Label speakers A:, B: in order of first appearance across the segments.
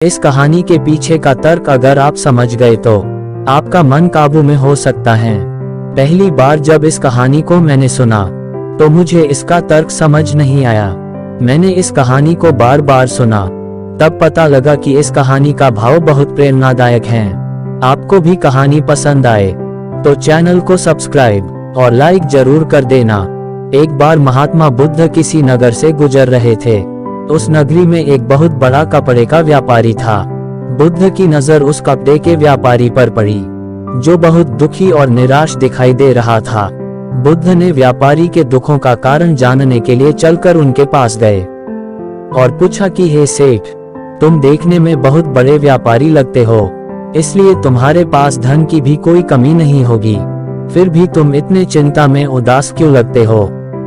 A: इस कहानी के पीछे का तर्क अगर आप समझ गए तो आपका मन काबू में हो सकता है। पहली बार जब इस कहानी को मैंने सुना तो मुझे इसका तर्क समझ नहीं आया। मैंने इस कहानी को बार बार सुना, तब पता लगा कि इस कहानी का भाव बहुत प्रेरणादायक है। आपको भी कहानी पसंद आए तो चैनल को सब्सक्राइब और लाइक जरूर कर देना। एक बार महात्मा बुद्ध किसी नगर से गुजर रहे थे। उस नगरी में एक बहुत बड़ा कपड़े का व्यापारी था। बुद्ध की नजर उस कपड़े के व्यापारी पर पड़ी, जो बहुत दुखी और निराश दिखाई दे रहा था। बुद्ध ने व्यापारी के दुखों का कारण जानने के लिए चलकर उनके पास गए और पूछा कि हे सेठ, तुम देखने में बहुत बड़े व्यापारी लगते हो, इसलिए तुम्हारे पास धन की भी कोई कमी नहीं होगी, फिर भी तुम इतने चिंता में उदास क्यों लगते हो?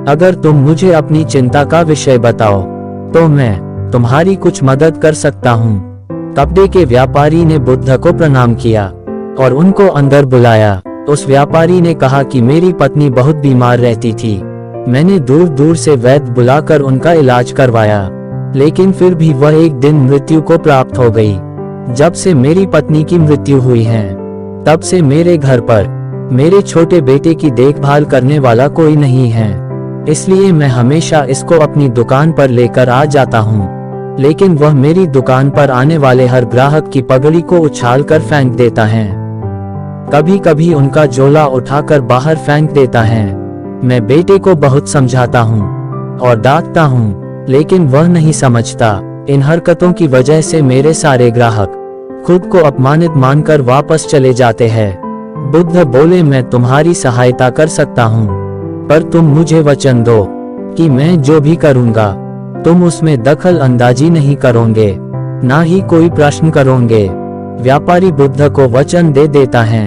A: अगर तुम मुझे अपनी चिंता का विषय बताओ तो मैं तुम्हारी कुछ मदद कर सकता हूँ। कपड़े के व्यापारी ने बुद्ध को प्रणाम किया और उनको अंदर बुलाया। उस व्यापारी ने कहा कि मेरी पत्नी बहुत बीमार रहती थी, मैंने दूर दूर से वैद्य बुलाकर उनका इलाज करवाया, लेकिन फिर भी वह एक दिन मृत्यु को प्राप्त हो गई। जब से मेरी पत्नी की मृत्यु हुई है, तब से मेरे घर पर मेरे छोटे बेटे की देखभाल करने वाला कोई नहीं है, इसलिए मैं हमेशा इसको अपनी दुकान पर लेकर आ जाता हूँ, लेकिन वह मेरी दुकान पर आने वाले हर ग्राहक की पगड़ी को उछाल कर फेंक देता है। कभी कभी उनका झोला उठाकर बाहर फेंक देता है। मैं बेटे को बहुत समझाता हूँ और डांटता हूँ, लेकिन वह नहीं समझता। इन हरकतों की वजह से मेरे सारे ग्राहक खुद को अपमानित मानकर वापस चले जाते हैं। बुद्ध बोले, मैं तुम्हारी सहायता कर सकता हूँ, पर तुम मुझे वचन दो कि मैं जो भी करूँगा तुम उसमें दखल अंदाजी नहीं करोगे, ना ही कोई प्रश्न करोगे। व्यापारी बुद्ध को वचन दे देता है।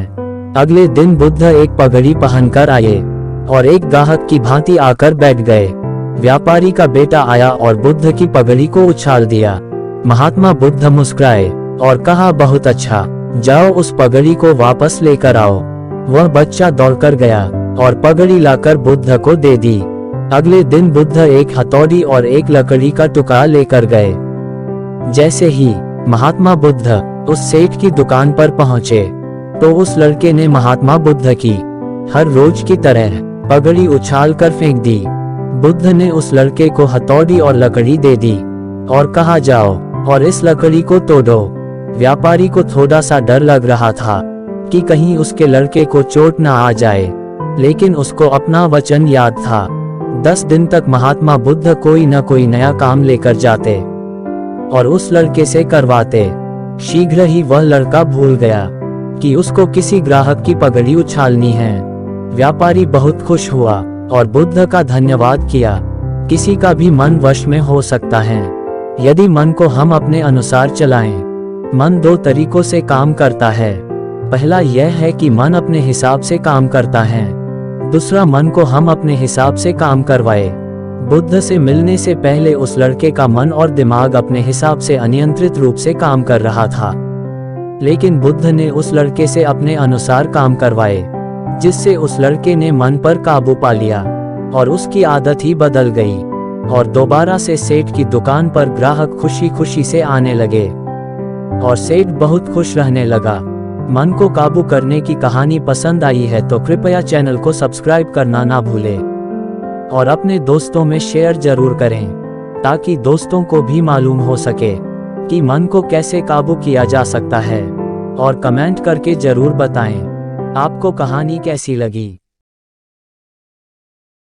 A: अगले दिन बुद्ध एक पगड़ी पहनकर आए और एक ग्राहक की भांति आकर बैठ गए। व्यापारी का बेटा आया और बुद्ध की पगड़ी को उछाल दिया। महात्मा बुद्ध मुस्कुराए और कहा, बहुत अच्छा, जाओ उस पगड़ी को वापस लेकर आओ। वह बच्चा दौड़कर गया और पगड़ी लाकर बुद्ध को दे दी। अगले दिन बुद्ध एक हथौड़ी और एक लकड़ी का टुकड़ा लेकर गए। जैसे ही महात्मा बुद्ध उस सेठ की दुकान पर पहुंचे तो उस लड़के ने महात्मा बुद्ध की हर रोज की तरह पगड़ी उछाल कर फेंक दी। बुद्ध ने उस लड़के को हथौड़ी और लकड़ी दे दी और कहा, जाओ और इस लकड़ी को तोड़ो। व्यापारी को थोड़ा सा डर लग रहा था कि कहीं उसके लड़के को चोट न आ जाए, लेकिन उसको अपना वचन याद था। 10 दिन तक महात्मा बुद्ध कोई न कोई नया काम लेकर जाते और उस लड़के से करवाते। शीघ्र ही वह लड़का भूल गया कि उसको किसी ग्राहक की पगड़ी उछालनी है। व्यापारी बहुत खुश हुआ और बुद्ध का धन्यवाद किया। किसी का भी मन वश में हो सकता है यदि मन को हम अपने अनुसार चलाएं। मन 2 तरीकों से काम करता है। पहला यह है कि मन अपने हिसाब से काम करता है, दूसरा मन को हम अपने हिसाब से काम करवाए। बुद्ध से मिलने से पहले उस लड़के का मन और दिमाग अपने हिसाब से अनियंत्रित रूप से काम कर रहा था, लेकिन बुद्ध ने उस लड़के से अपने अनुसार काम करवाए, जिससे उस लड़के ने मन पर काबू पा लिया और उसकी आदत ही बदल गई और दोबारा से सेठ की दुकान पर ग्राहक खुशी खुशी से आने लगे और सेठ बहुत खुश रहने लगा। मन को काबू करने की कहानी पसंद आई है तो कृपया चैनल को सब्सक्राइब करना ना भूलें और अपने दोस्तों में शेयर जरूर करें, ताकि दोस्तों को भी मालूम हो सके कि मन को कैसे काबू किया जा सकता है। और कमेंट करके जरूर बताएं आपको कहानी कैसी लगी।